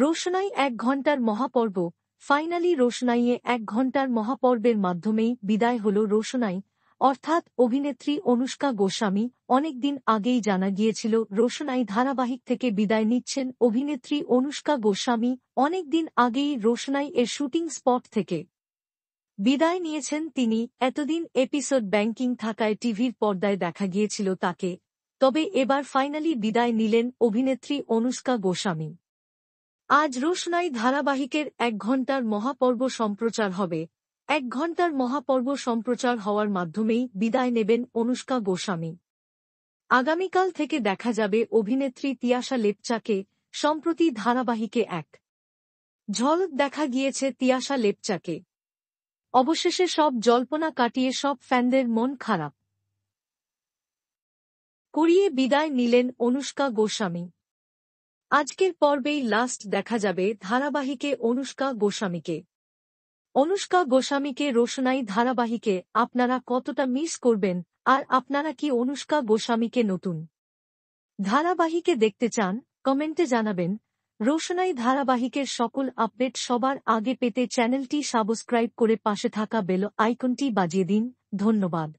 রোশনাই ১ ঘণ্টার মহাপর্ব। ফাইনালি রোশনাইয়ে ১ ঘণ্টার মহাপর্বের মাধ্যমেই বিদায় হল রোশনাই, অর্থাৎ অভিনেত্রী অনুষ্কা গোস্বামী। অনেকদিন আগেই জানা গিয়েছিল রোশনাই ধারাবাহিক থেকে বিদায় নিচ্ছেন অভিনেত্রী অনুষ্কা গোস্বামী। অনেকদিন আগেই রোশনাই এর শুটিং স্পট থেকে বিদায় নিয়েছেন তিনি। এতদিন এপিসোড ব্যাংকিং থাকায় টিভির পর্দায় দেখা গিয়েছিল তাকে, তবে এবার ফাইনালি বিদায় নিলেন অভিনেত্রী অনুষ্কা গোস্বামী। আজ রোশনাই ধারাবাহিকের ১ ঘণ্টার মহাপর্ব সম্প্রচার হবে। ১ ঘণ্টার মহাপর্ব সম্প্রচার হওয়ার মাধ্যমেই বিদায় নেবেন অনুষ্কা গোস্বামী। আগামীকাল থেকে দেখা যাবে অভিনেত্রী তিয়াশা লেপচাকে। সম্প্রতি ধারাবাহিকে এক ঝলক দেখা গিয়েছে তিয়াশা লেপচাকে। অবশেষে সব জল্পনা কাটিয়ে সব ফ্যানদের মন খারাপ করিয়ে বিদায় নিলেন অনুষ্কা গোস্বামী। আজকের পর্বেই লাস্ট দেখা যাবে ধারাবাহিকে অনুষ্কা গোস্বামীকে। অনুষ্কা গোস্বামীকে রোশনাই ধারাবাহিকে আপনারা কতটা মিস করবেন, আর আপনারা কি অনুষ্কা গোস্বামীকে নতুন ধারাবাহিকে দেখতে চান? কমেন্টে জানাবেন। রোশনাই ধারাবাহিকের সকল আপডেট সবার আগে পেতে চ্যানেলটি সাবস্ক্রাইব করে পাশে থাকা বেল আইকনটি বাজিয়ে দিন। ধন্যবাদ।